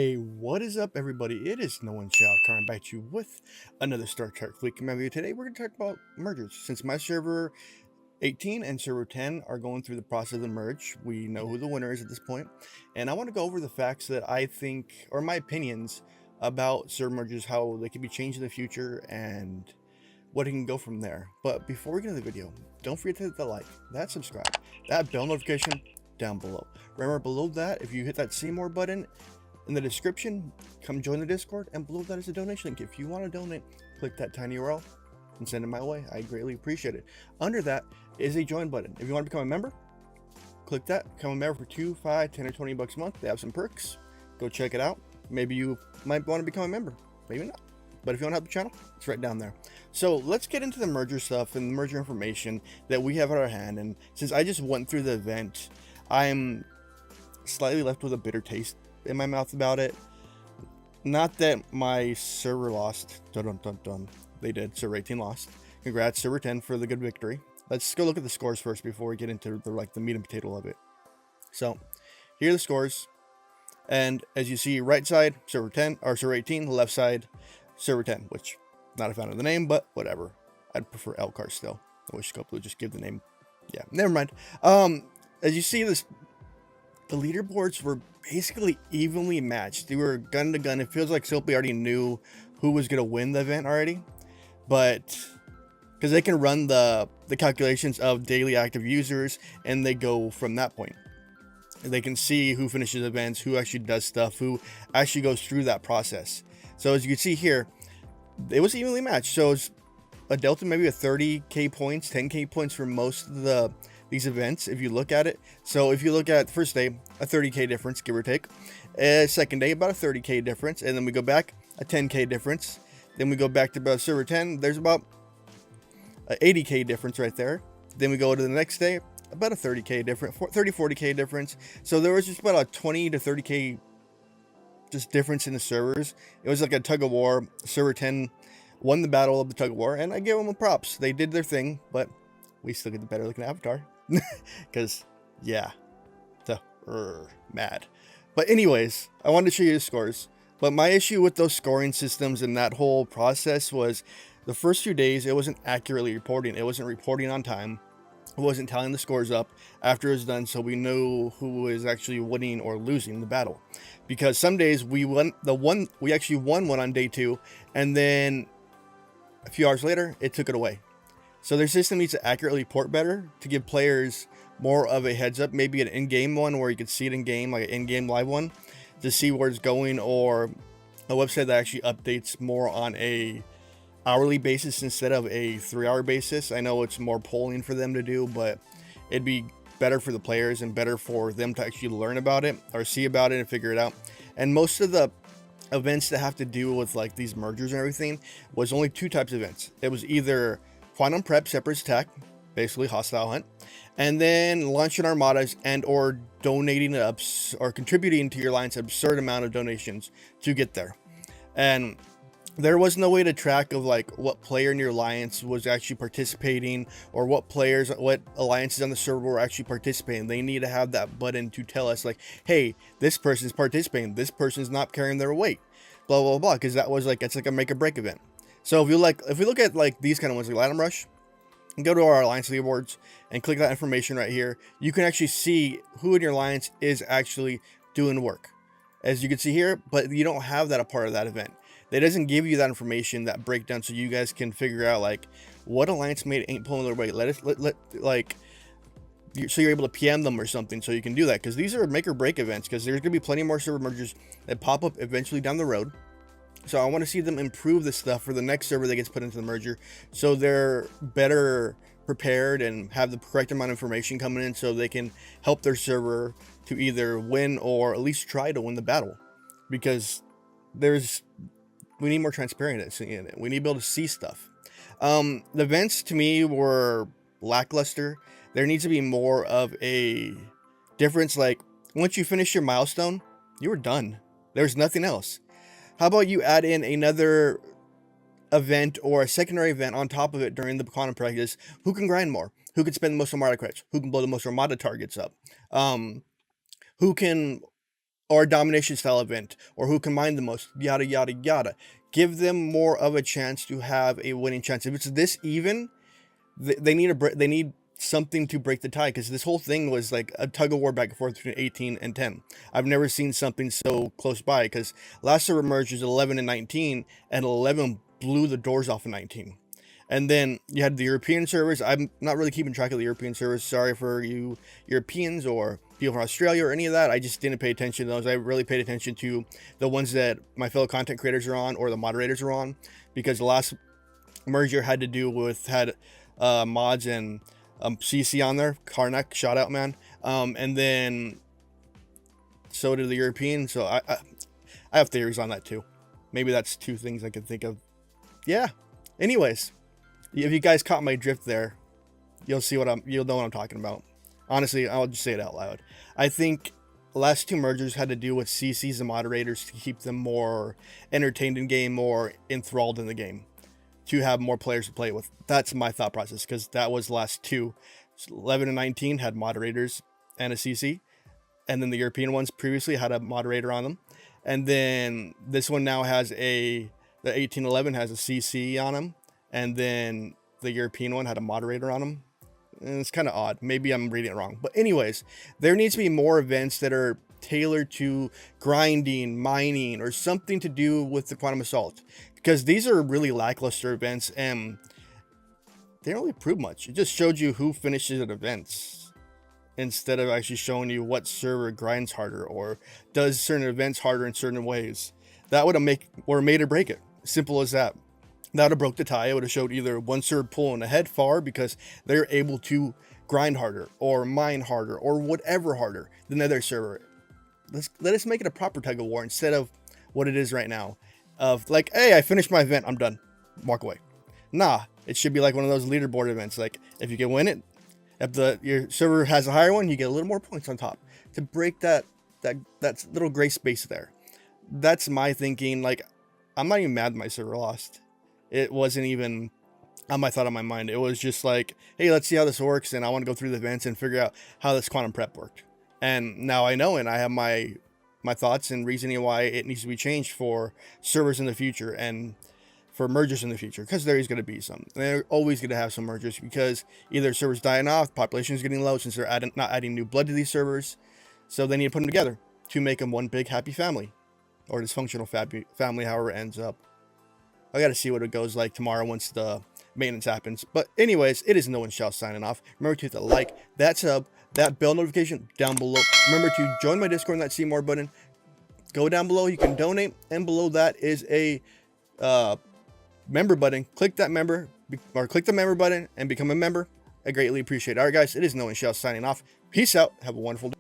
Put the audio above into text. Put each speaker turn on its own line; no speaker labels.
Hey, what is up, everybody? It is No One Shall coming back to you with another Star Trek Fleet Command video. Today, we're going to talk about mergers. Since my server 18 and server 10 are going through the process of merge, we know who the winner is at this point, and I want to go over the facts that I think, or my opinions about server mergers, how they can be changed in the future, and what it can go from there. But before we get into the video, don't forget to hit that like, that subscribe, that bell notification down below. Remember, below that, if you hit that see more button in the description, come join the Discord, and below that is a donation link. If you want to donate, click that tiny URL and send it my way. I greatly appreciate it. Under that is a join button. If you want to become a member, click that. Become a member for 2, 5, 10, or 20 bucks a month. They have some perks. Go check it out. Maybe you might want to become a member. Maybe not. But if you want to help the channel, it's right down there. So let's get into the merger stuff and the merger information that we have at our hand. And since I just went through the event, I'm slightly left with a bitter taste in my mouth about it. Not that my server lost. Dun, dun, dun, dun. They did. Server 18 lost. Congrats, server 10, for the good victory. Let's go look at the scores first before we get into the meat and potato of it. So here are the scores. And as you see, right side, server 10, or server 18, left side, server 10, which not a fan of the name, but whatever. I'd prefer Elcar still. I wish Scope would just give the name. Yeah, never mind. As you see, the leaderboards were basically evenly matched. They were gun to gun. It feels like Soapy already knew who was going to win the event already, but because they can run the calculations of daily active users, and they go from that point. They can see who finishes events, who actually does stuff, who actually goes through that process. So as you can see here, it was evenly matched. So it's a delta, maybe a 30k points, 10k points for most of these events, if you look at it. So if you look at the first day, a 30k difference, give or take. Second day, about a 30k difference, and then we go back, a 10k difference. Then we go back to about server 10, there's about a 80k difference right there. Then we go to the next day, about a 30k difference, 40k difference. So there was just about a 20 to 30k just difference in the servers. It was like a tug of war. Server 10 won the battle of the tug of war, and I give them a props. They did their thing, but we still get the better looking avatar. Because, yeah, mad. But anyways, I wanted to show you the scores. But my issue with those scoring systems and that whole process was the first few days, it wasn't accurately reporting. It wasn't reporting on time. It wasn't tallying the scores up after it was done, so we knew who was actually winning or losing the battle. Because some days we actually won one on day 2, and then a few hours later, it took it away. So their system needs to accurately report better to give players more of a heads up, maybe an in-game one where you could see it in-game, like an in-game live one, to see where it's going, or a website that actually updates more on a hourly basis instead of a 3-hour basis. I know it's more polling for them to do, but it'd be better for the players and better for them to actually learn about it or see about it and figure it out. And most of the events that have to do with like these mergers and everything was only 2 types of events. It was either Quantum Prep, Separate Attack, basically hostile hunt, and then launching armadas and or donating or contributing to your alliance absurd amount of donations to get there. And there was no way to track of like what player in your alliance was actually participating, or what alliances on the server were actually participating. They need to have that button to tell us like, hey, this person's participating, this person's not carrying their weight, blah blah blah, because that was like, it's like a make or break event. So if we look at like these kind of ones like Latin Rush, and go to our alliance leaderboards and click that information right here, you can actually see who in your alliance is actually doing work, as you can see here. But you don't have that a part of that event. It doesn't give you that information, that breakdown, so you guys can figure out like what alliance mate ain't pulling their weight. So you're able to PM them or something, so you can do that, because these are make or break events, because there's gonna be plenty more server mergers that pop up eventually down the road. So I want to see them improve this stuff for the next server that gets put into the merger, so they're better prepared and have the correct amount of information coming in, so they can help their server to either win or at least try to win the battle. Because we need more transparency in it. We need to be able to see stuff. The events to me were lackluster. There needs to be more of a difference. Like once you finish your milestone, you were done. There's nothing else. How about you add in another event or a secondary event on top of it during the quantum practice? Who can grind more? Who can spend the most armada credits? Who can blow the most armada targets up? Who can or a domination style event, or who can mine the most, yada yada yada. Give them more of a chance to have a winning chance. If it's this even, they need something to break the tie, because this whole thing was like a tug of war back and forth between 18 and 10. I've never seen something so close by, because last server merge was 11 and 19, and 11 blew the doors off of 19. And then you had the European servers. I'm not really keeping track of the European servers. Sorry for you Europeans or people from Australia or any of that. I just didn't pay attention to those. I really paid attention to the ones that my fellow content creators are on or the moderators are on, because the last merger had to do with mods and CC on there. Karnak, shout out, man. And then so did the European. So I have theories on that too. Maybe that's two things I could think of. Yeah. Anyways, if you guys caught my drift there, you'll know what I'm talking about. Honestly, I'll just say it out loud. I think the last two mergers had to do with CCs and moderators to keep them more entertained in game, more enthralled in the game, to have more players to play with. That's my thought process, because that was the last two. 11 and 19 had moderators and a CC, and then the European ones previously had a moderator on them, and then this one now has the 1811 has a CC on them, and then the European one had a moderator on them. And it's kind of odd. Maybe I'm reading it wrong. But anyways, there needs to be more events that are tailored to grinding, mining, or something to do with the Quantum Assault, because these are really lackluster events and they don't really prove much. It just showed you who finishes at events instead of actually showing you what server grinds harder or does certain events harder in certain ways. That would have made or break it. Simple as that. That would have broke the tie. It would have showed either one server pulling ahead far because they're able to grind harder or mine harder or whatever harder than the other server. Let us make it a proper tug of war instead of what it is right now, of like, hey, I finished my event, I'm done, walk away. Nah, it should be like one of those leaderboard events. Like, if you can win it, if your server has a higher one, you get a little more points on top to break that little gray space there. That's my thinking. Like, I'm not even mad that my server lost. It wasn't even on my thought on my mind. It was just like, hey, let's see how this works, and I want to go through the events and figure out how this quantum prep worked. And now I know, and I have my thoughts and reasoning why it needs to be changed for servers in the future and for mergers in the future, because there is going to be some. They're always going to have some mergers, because either servers dying off, population is getting low since they're not adding new blood to these servers, so they need to put them together to make them one big happy family, or dysfunctional family, however it ends up. I got to see what it goes like tomorrow once the maintenance happens. But anyways, it is No One Shall signing off. Remember to hit the like, that sub, that bell notification down below. Remember to join my Discord and that see more button. Go down below, you can donate, and below that is a member button. Click that member, or click the member button and become a member. I greatly appreciate it. All right, guys, it is No One Shall signing off. Peace out. Have a wonderful day.